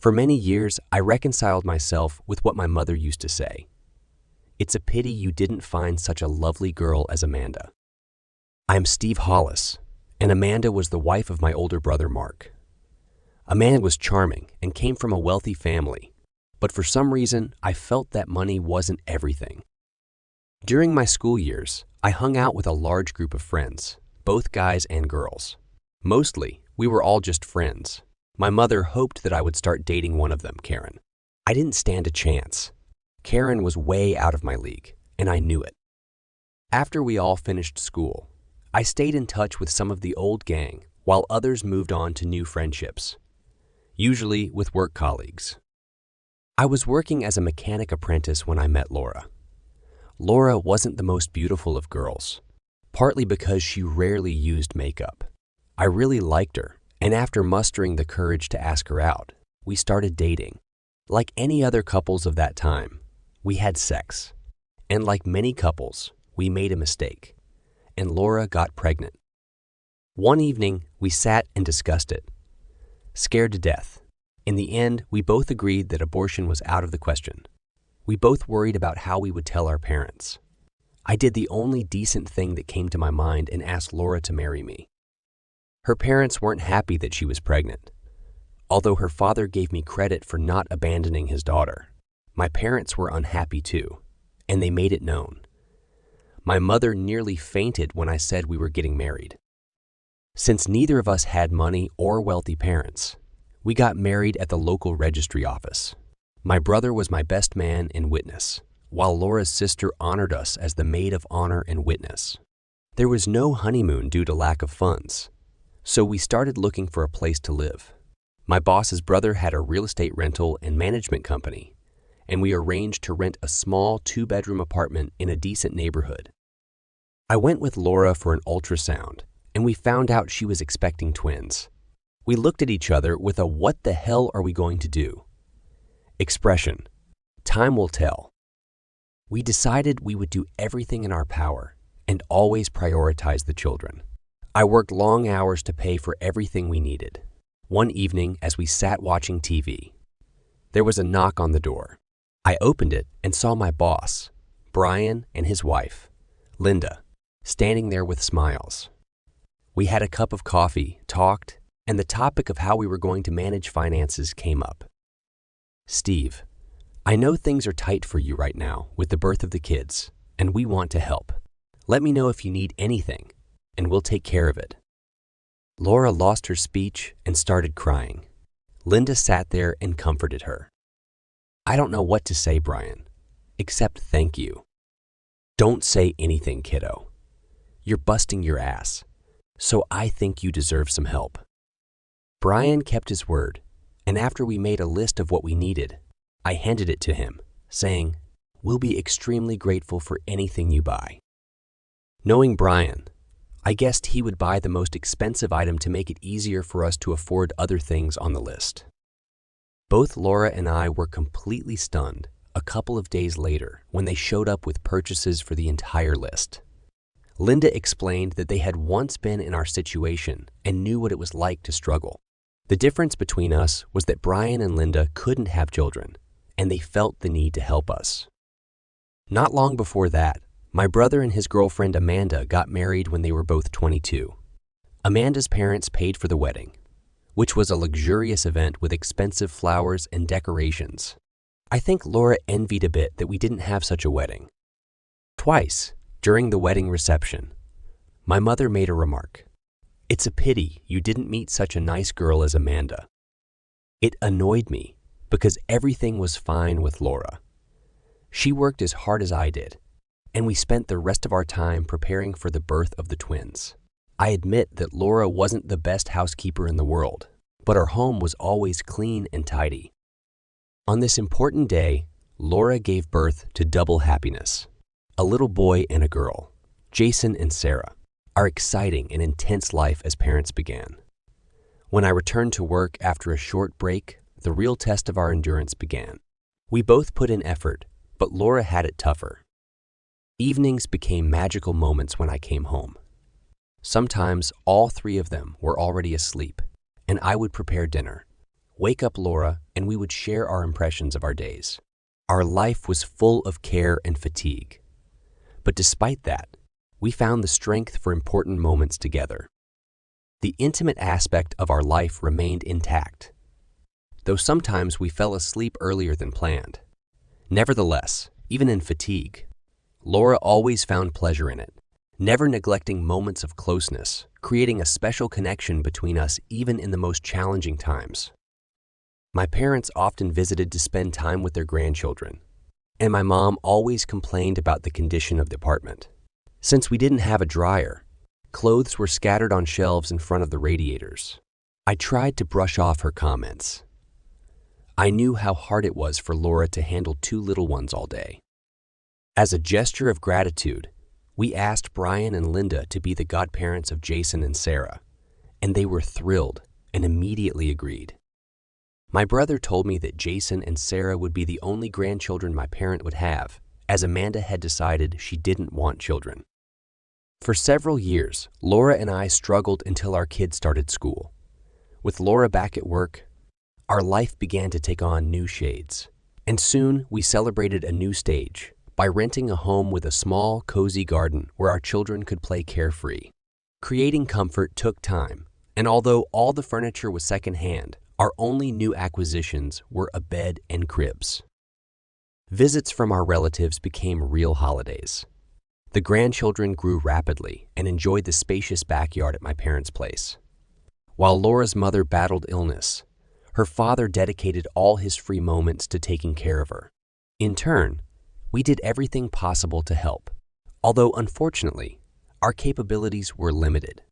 For many years, I reconciled myself with what my mother used to say. It's a pity you didn't find such a lovely girl as Amanda. I am Steve Hollis, and Amanda was the wife of my older brother, Mark. Amanda was charming and came from a wealthy family, but for some reason, I felt that money wasn't everything. During my school years, I hung out with a large group of friends, both guys and girls. Mostly, we were all just friends. My mother hoped that I would start dating one of them, Karen. I didn't stand a chance. Karen was way out of my league, and I knew it. After we all finished school, I stayed in touch with some of the old gang while others moved on to new friendships, usually with work colleagues. I was working as a mechanic apprentice when I met Laura. Laura wasn't the most beautiful of girls, partly because she rarely used makeup. I really liked her, and after mustering the courage to ask her out, we started dating. Like any other couples of that time, we had sex. And like many couples, we made a mistake, and Laura got pregnant. One evening, we sat and discussed it. Scared to death. In the end, we both agreed that abortion was out of the question. We both worried about how we would tell our parents. I did the only decent thing that came to my mind and asked Laura to marry me. Her parents weren't happy that she was pregnant. Although her father gave me credit for not abandoning his daughter, my parents were unhappy too, and they made it known. My mother nearly fainted when I said we were getting married. Since neither of us had money or wealthy parents, we got married at the local registry office. My brother was my best man and witness, while Laura's sister honored us as the maid of honor and witness. There was no honeymoon due to lack of funds, so we started looking for a place to live. My boss's brother had a real estate rental and management company, and we arranged to rent a small 2-bedroom apartment in a decent neighborhood. I went with Laura for an ultrasound, and we found out she was expecting twins. We looked at each other with a "what the hell are we going to do?" expression. Time will tell. We decided we would do everything in our power and always prioritize the children. I worked long hours to pay for everything we needed. One evening, as we sat watching TV, there was a knock on the door. I opened it and saw my boss, Brian, and his wife, Linda, standing there with smiles. We had a cup of coffee, talked, and the topic of how we were going to manage finances came up. "Steve, I know things are tight for you right now with the birth of the kids, and we want to help. Let me know if you need anything, and we'll take care of it." Laura lost her speech and started crying. Linda sat there and comforted her. "I don't know what to say, Brian, except thank you." "Don't say anything, kiddo. You're busting your ass, so I think you deserve some help." Brian kept his word, and after we made a list of what we needed, I handed it to him, saying, "We'll be extremely grateful for anything you buy." Knowing Brian, I guessed he would buy the most expensive item to make it easier for us to afford other things on the list. Both Laura and I were completely stunned a couple of days later when they showed up with purchases for the entire list. Linda explained that they had once been in our situation and knew what it was like to struggle. The difference between us was that Brian and Linda couldn't have children, and they felt the need to help us. Not long before that, my brother and his girlfriend Amanda got married when they were both 22. Amanda's parents paid for the wedding, which was a luxurious event with expensive flowers and decorations. I think Laura envied a bit that we didn't have such a wedding. Twice, during the wedding reception, my mother made a remark. "It's a pity you didn't meet such a nice girl as Amanda." It annoyed me because everything was fine with Laura. She worked as hard as I did, and we spent the rest of our time preparing for the birth of the twins. I admit that Laura wasn't the best housekeeper in the world, but our home was always clean and tidy. On this important day, Laura gave birth to double happiness. A little boy and a girl, Jason and Sarah. Our exciting and intense life as parents began. When I returned to work after a short break, the real test of our endurance began. We both put in effort, but Laura had it tougher. Evenings became magical moments when I came home. Sometimes all three of them were already asleep, and I would prepare dinner. Wake up, Laura, and we would share our impressions of our days. Our life was full of care and fatigue. But despite that, we found the strength for important moments together. The intimate aspect of our life remained intact, though sometimes we fell asleep earlier than planned. Nevertheless, even in fatigue, Laura always found pleasure in it, never neglecting moments of closeness, creating a special connection between us even in the most challenging times. My parents often visited to spend time with their grandchildren, and my mom always complained about the condition of the apartment. Since we didn't have a dryer, clothes were scattered on shelves in front of the radiators. I tried to brush off her comments. I knew how hard it was for Laura to handle two little ones all day. As a gesture of gratitude, we asked Brian and Linda to be the godparents of Jason and Sarah, and they were thrilled and immediately agreed. My brother told me that Jason and Sarah would be the only grandchildren my parent would have, as Amanda had decided she didn't want children. For several years, Laura and I struggled until our kids started school. With Laura back at work, our life began to take on new shades, and soon we celebrated a new stage by renting a home with a small, cozy garden where our children could play carefree. Creating comfort took time, and although all the furniture was secondhand, our only new acquisitions were a bed and cribs. Visits from our relatives became real holidays. The grandchildren grew rapidly and enjoyed the spacious backyard at my parents' place. While Laura's mother battled illness, her father dedicated all his free moments to taking care of her. In turn, we did everything possible to help, although unfortunately, our capabilities were limited.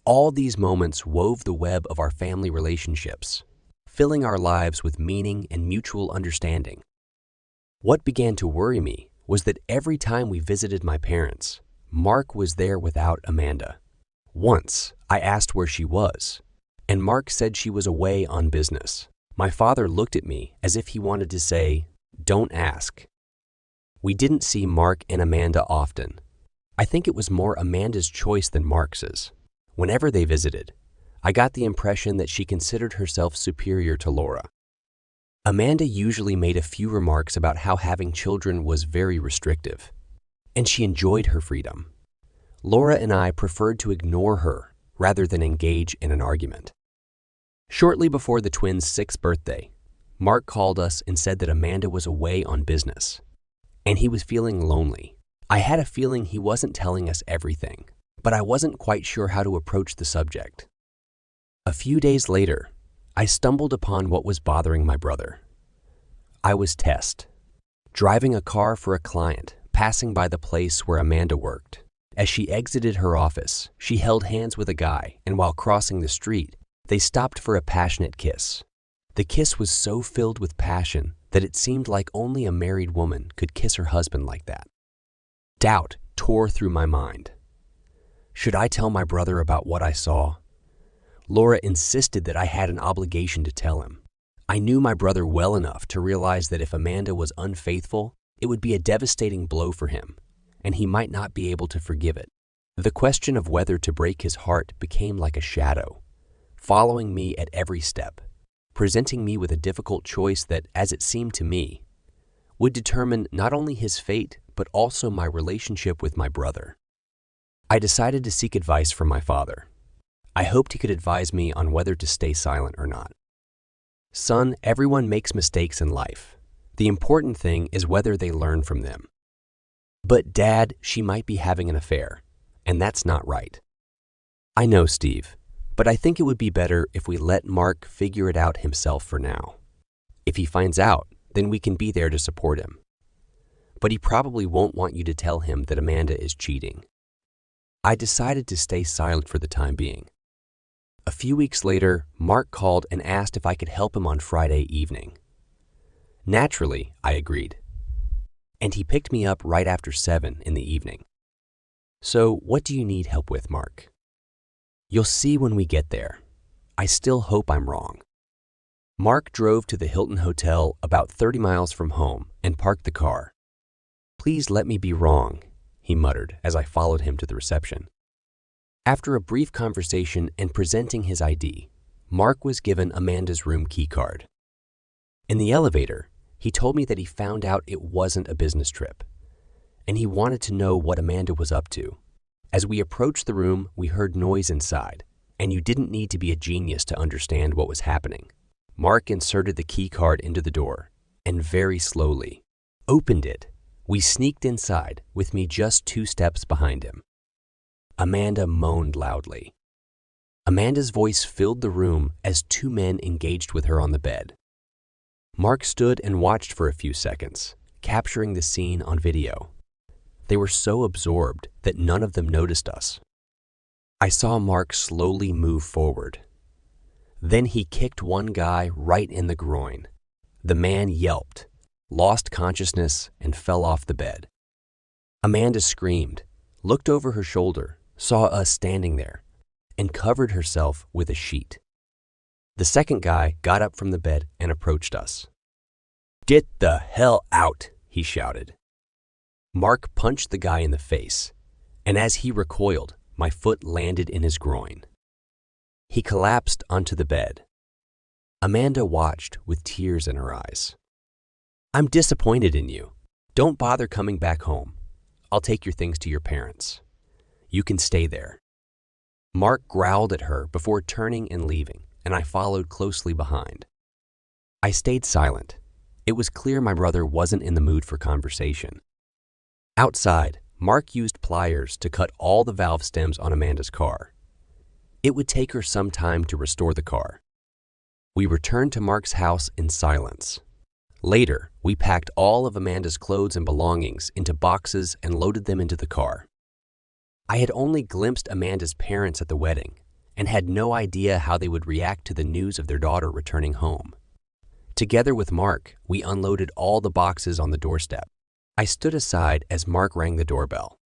All these moments wove the web of our family relationships, filling our lives with meaning and mutual understanding. What began to worry me was that every time we visited my parents, Mark was there without Amanda. Once, I asked where she was, and Mark said she was away on business. My father looked at me as if he wanted to say, "Don't ask." We didn't see Mark and Amanda often. I think it was more Amanda's choice than Mark's. Whenever they visited, I got the impression that she considered herself superior to Laura. Amanda usually made a few remarks about how having children was very restrictive, and she enjoyed her freedom. Laura and I preferred to ignore her rather than engage in an argument. Shortly before the twins' 6th birthday, Mark called us and said that Amanda was away on business, and he was feeling lonely. I had a feeling he wasn't telling us everything, but I wasn't quite sure how to approach the subject. A few days later, I stumbled upon what was bothering my brother. I was Test, driving a car for a client, passing by the place where Amanda worked. As she exited her office, she held hands with a guy, and while crossing the street, they stopped for a passionate kiss. The kiss was so filled with passion that it seemed like only a married woman could kiss her husband like that. Doubt tore through my mind. Should I tell my brother about what I saw? Laura insisted that I had an obligation to tell him. I knew my brother well enough to realize that if Amanda was unfaithful, it would be a devastating blow for him, and he might not be able to forgive it. The question of whether to break his heart became like a shadow, following me at every step, presenting me with a difficult choice that, as it seemed to me, would determine not only his fate, but also my relationship with my brother. I decided to seek advice from my father. I hoped he could advise me on whether to stay silent or not. "Son, everyone makes mistakes in life. The important thing is whether they learn from them." "But Dad, she might be having an affair, and that's not right." "I know, Steve, but I think it would be better if we let Mark figure it out himself for now. If he finds out, then we can be there to support him. But he probably won't want you to tell him that Amanda is cheating." I decided to stay silent for the time being. A few weeks later, Mark called and asked if I could help him on Friday evening. Naturally, I agreed, and he picked me up right after 7 in the evening. "So, what do you need help with, Mark?" "You'll see when we get there. I still hope I'm wrong." Mark drove to the Hilton Hotel about 30 miles from home and parked the car. "Please let me be wrong," he muttered as I followed him to the reception. After a brief conversation and presenting his ID, Mark was given Amanda's room keycard. In the elevator, he told me that he found out it wasn't a business trip, and he wanted to know what Amanda was up to. As we approached the room, we heard noise inside, and you didn't need to be a genius to understand what was happening. Mark inserted the keycard into the door, and very slowly opened it. We sneaked inside, with me just 2 steps behind him. Amanda moaned loudly. Amanda's voice filled the room as 2 men engaged with her on the bed. Mark stood and watched for a few seconds, capturing the scene on video. They were so absorbed that none of them noticed us. I saw Mark slowly move forward. Then he kicked one guy right in the groin. The man yelped, lost consciousness, and fell off the bed. Amanda screamed, looked over her shoulder, saw us standing there, and covered herself with a sheet. The second guy got up from the bed and approached us. "Get the hell out," he shouted. Mark punched the guy in the face, and as he recoiled, my foot landed in his groin. He collapsed onto the bed. Amanda watched with tears in her eyes. "I'm disappointed in you. Don't bother coming back home. I'll take your things to your parents. You can stay there." Mark growled at her before turning and leaving, and I followed closely behind. I stayed silent. It was clear my brother wasn't in the mood for conversation. Outside, Mark used pliers to cut all the valve stems on Amanda's car. It would take her some time to restore the car. We returned to Mark's house in silence. Later, we packed all of Amanda's clothes and belongings into boxes and loaded them into the car. I had only glimpsed Amanda's parents at the wedding and had no idea how they would react to the news of their daughter returning home. Together with Mark, we unloaded all the boxes on the doorstep. I stood aside as Mark rang the doorbell.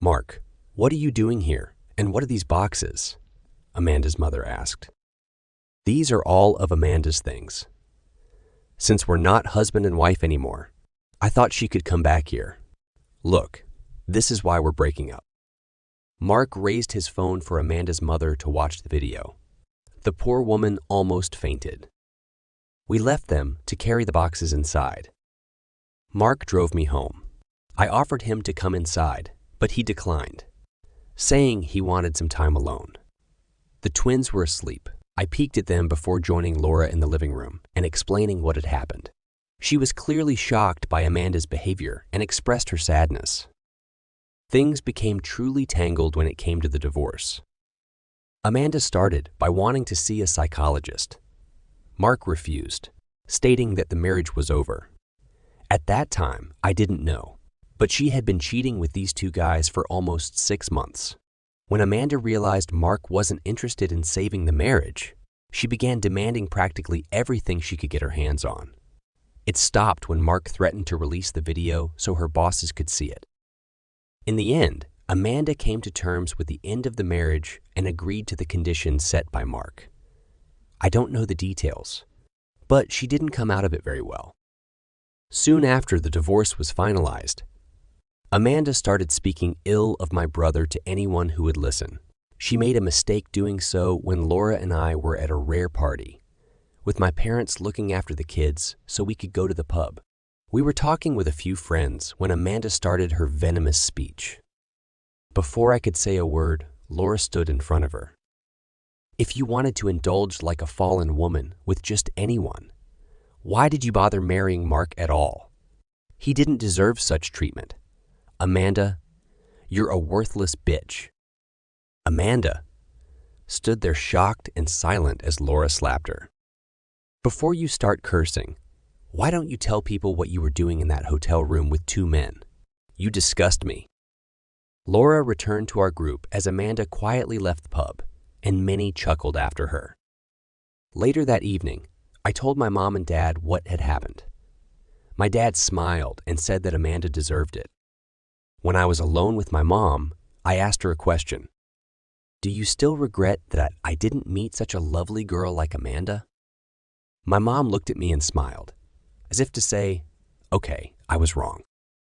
"Mark, what are you doing here, and what are these boxes?" Amanda's mother asked. "These are all of Amanda's things. Since we're not husband and wife anymore, I thought she could come back here. Look, this is why we're breaking up." Mark raised his phone for Amanda's mother to watch the video. The poor woman almost fainted. We left them to carry the boxes inside. Mark drove me home. I offered him to come inside, but he declined, saying he wanted some time alone. The twins were asleep. I peeked at them before joining Laura in the living room and explaining what had happened. She was clearly shocked by Amanda's behavior and expressed her sadness. Things became truly tangled when it came to the divorce. Amanda started by wanting to see a psychologist. Mark refused, stating that the marriage was over. At that time, I didn't know, but she had been cheating with these 2 guys for almost 6 months. When Amanda realized Mark wasn't interested in saving the marriage, she began demanding practically everything she could get her hands on. It stopped when Mark threatened to release the video so her bosses could see it. In the end, Amanda came to terms with the end of the marriage and agreed to the conditions set by Mark. I don't know the details, but she didn't come out of it very well. Soon after the divorce was finalized, Amanda started speaking ill of my brother to anyone who would listen. She made a mistake doing so when Laura and I were at a rare party, with my parents looking after the kids so we could go to the pub. We were talking with a few friends when Amanda started her venomous speech. Before I could say a word, Laura stood in front of her. "If you wanted to indulge like a fallen woman with just anyone, why did you bother marrying Mark at all? He didn't deserve such treatment. Amanda, you're a worthless bitch." Amanda stood there shocked and silent as Laura slapped her. "Before you start cursing, why don't you tell people what you were doing in that hotel room with 2 men? You disgust me." Laura returned to our group as Amanda quietly left the pub, and many chuckled after her. Later that evening, I told my mom and dad what had happened. My dad smiled and said that Amanda deserved it. When I was alone with my mom, I asked her a question. "Do you still regret that I didn't meet such a lovely girl like Amanda?" My mom looked at me and smiled, as if to say, "Okay, I was wrong."